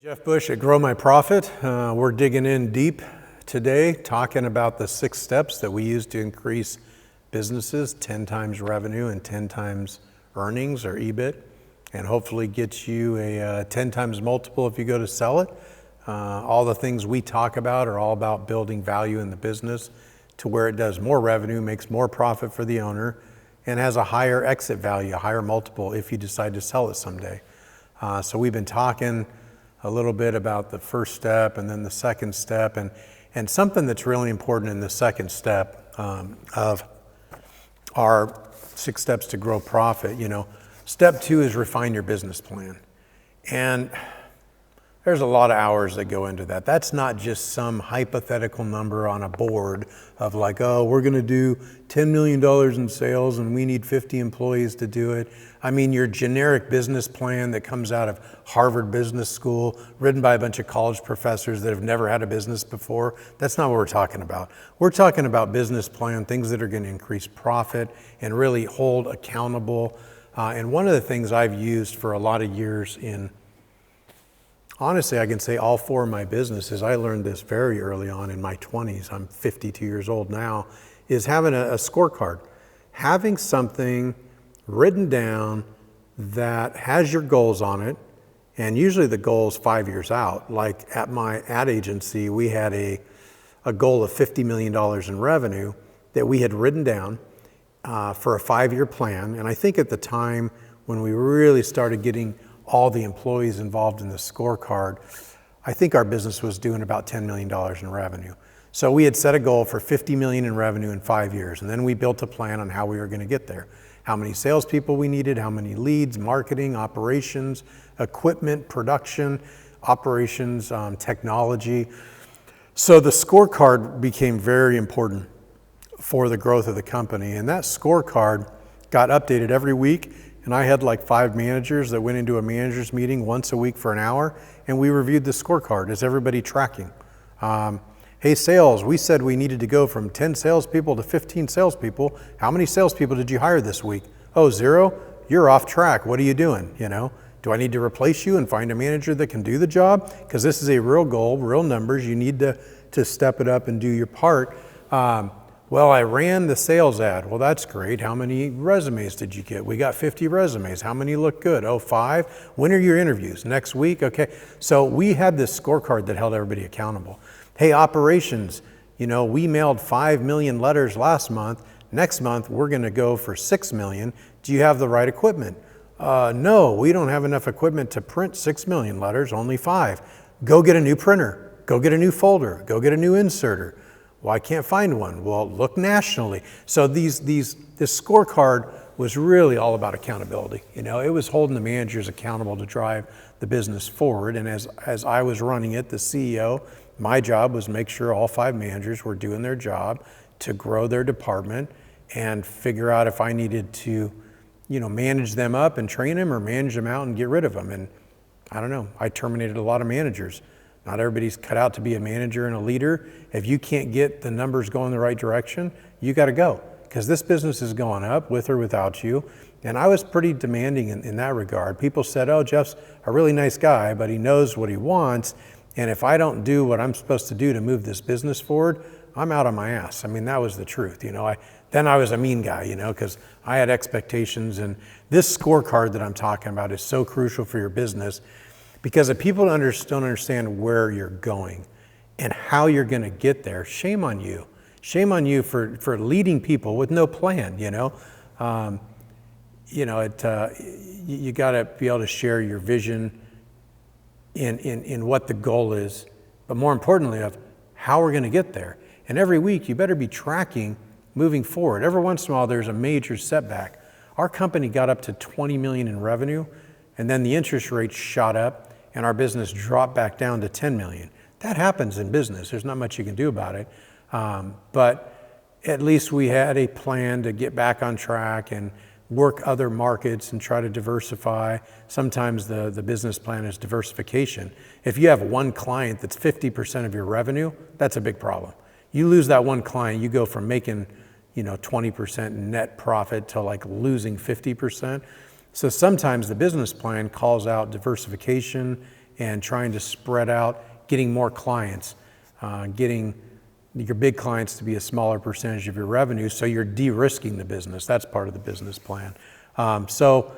Jeff Bush at Grow My Profit. We're digging in deep today, talking about the 6 steps that we use to increase businesses 10 times revenue and 10 times earnings or EBIT, and hopefully get you a 10 times multiple if you go to sell it. All the things we talk about are all about building value in the business to where it does more revenue, makes more profit for the owner, and has a higher exit value, a higher multiple if you decide to sell it someday. So we've been talking a little bit about the first step and then the second step, and something that's really important in the second step of our 6 steps to grow profit. Step 2 is refine your business plan. And there's a lot of hours that go into that. That's not just some hypothetical number on a board of like, oh, we're going to do $10 million in sales and we need 50 employees to do it. I mean, your generic business plan that comes out of Harvard Business School, written by a bunch of college professors that have never had a business before, that's not what we're talking about. We're talking about business plan, things that are going to increase profit and really hold accountable. And one of the things I've used for a lot of years honestly, I can say all 4 of my businesses, I learned this very early on in my 20s, I'm 52 years old now, is having a scorecard. Having something written down that has your goals on it, and usually the goal is 5 years out. Like at my ad agency, we had a goal of $50 million in revenue that we had written down for a 5-year plan. And I think at the time when we really started getting all the employees involved in the scorecard, I think our business was doing about $10 million in revenue. So we had set a goal for $50 million in revenue in 5 years. And then we built a plan on how we were going to get there. How many salespeople we needed, how many leads, marketing, operations, equipment, production, operations, technology. So the scorecard became very important for the growth of the company. And that scorecard got updated every week. And I had like 5 managers that went into a manager's meeting once a week for an hour, and we reviewed the scorecard. Is everybody tracking? Hey, sales, we said we needed to go from 10 salespeople to 15 salespeople. How many salespeople did you hire this week? Oh, 0? You're off track. What are you doing? Do I need to replace you and find a manager that can do the job? Because this is a real goal, real numbers. You need to step it up and do your part. Well, I ran the sales ad. Well, that's great. How many resumes did you get? We got 50 resumes. How many look good? Oh, 5. When are your interviews? Next week? Okay. So we had this scorecard that held everybody accountable. Hey, operations, we mailed 5 million letters last month. Next month, we're going to go for 6 million. Do you have the right equipment? No, we don't have enough equipment to print 6 million letters, only 5. Go get a new printer. Go get a new folder. Go get a new inserter. Well, I can't find one. Well, look nationally. So this scorecard was really all about accountability. It was holding the managers accountable to drive the business forward. And as I was running it, the CEO, my job was make sure all 5 managers were doing their job to grow their department and figure out if I needed to, manage them up and train them or manage them out and get rid of them. And I don't know, I terminated a lot of managers. Not everybody's cut out to be a manager and a leader. If you can't get the numbers going the right direction, you got to go, because this business is going up with or without you. And I was pretty demanding in that regard. People said, oh, Jeff's a really nice guy, but he knows what he wants. And if I don't do what I'm supposed to do to move this business forward, I'm out on my ass. I mean, that was the truth. Then I was a mean guy, because I had expectations. And this scorecard that I'm talking about is so crucial for your business. Because if people don't understand where you're going and how you're going to get there, shame on you. Shame on you for leading people with no plan. You got to be able to share your vision in what the goal is, but more importantly of how we're going to get there. And every week you better be tracking moving forward. Every once in a while there's a major setback. Our company got up to 20 million in revenue, and then the interest rates shot up and our business dropped back down to 10 million. That happens in business. There's not much you can do about it. But at least we had a plan to get back on track and work other markets and try to diversify. Sometimes the business plan is diversification. If you have one client that's 50% of your revenue, that's a big problem. You lose that one client, you go from making 20% net profit to like losing 50%. So sometimes the business plan calls out diversification and trying to spread out, getting more clients, getting your big clients to be a smaller percentage of your revenue, so you're de-risking the business. That's part of the business plan. So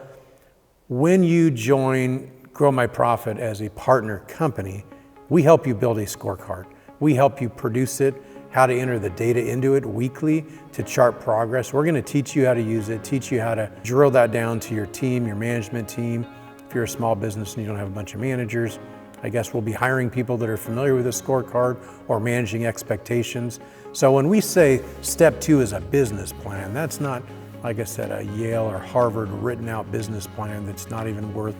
when you join Grow My Profit as a partner company, we help you build a scorecard. We help you produce it, how to enter the data into it weekly to chart progress. We're gonna teach you how to use it, teach you how to drill that down to your team, your management team. If you're a small business and you don't have a bunch of managers, I guess we'll be hiring people that are familiar with a scorecard or managing expectations. So when we say step 2 is a business plan, that's not, like I said, a Yale or Harvard written out business plan that's not even worth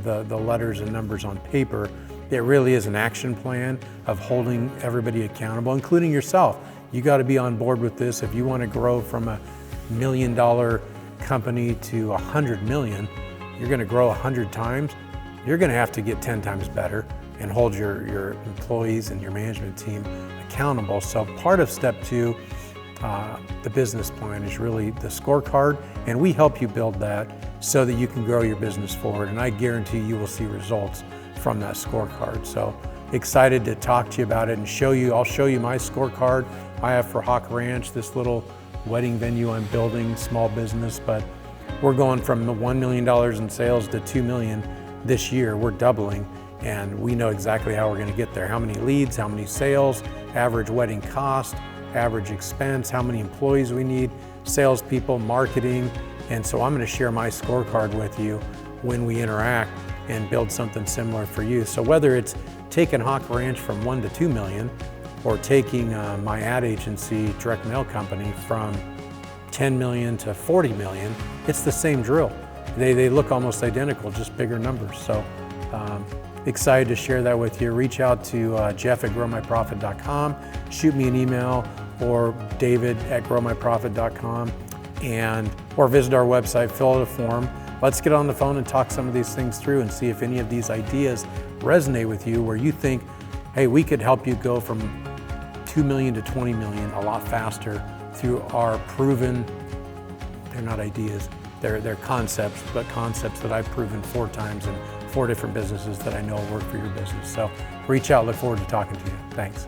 the letters and numbers on paper. It really is an action plan of holding everybody accountable, including yourself. You got to be on board with this. If you want to grow from $1 million company to 100 million, you're going to grow 100 times. You're going to have to get 10 times better and hold your employees and your management team accountable. So part of step 2, the business plan, is really the scorecard, and we help you build that so that you can grow your business forward. And I guarantee you will see results from that scorecard. So excited to talk to you about it and show you. I'll show you my scorecard I have for Hawk Ranch, this little wedding venue I'm building, small business, but we're going from the $1 million in sales to $2 million this year. We're doubling, and we know exactly how we're going to get there. How many leads, how many sales, average wedding cost, average expense, how many employees we need, salespeople, marketing. And so I'm going to share my scorecard with you when we interact and build something similar for you. So whether it's taking Hawk Ranch from 1 to 2 million, or taking my ad agency, direct mail company, from 10 million to 40 million, it's the same drill. They look almost identical, just bigger numbers. So excited to share that with you. Reach out to Jeff@growmyprofit.com, shoot me an email, or David@growmyprofit.com, or visit our website, fill out a form. Let's get on the phone and talk some of these things through and see if any of these ideas resonate with you, where you think, hey, we could help you go from 2 million to 20 million a lot faster through our proven, they're not ideas, they're concepts, but concepts that I've proven 4 times in 4 different businesses that I know work for your business. So reach out, look forward to talking to you. Thanks.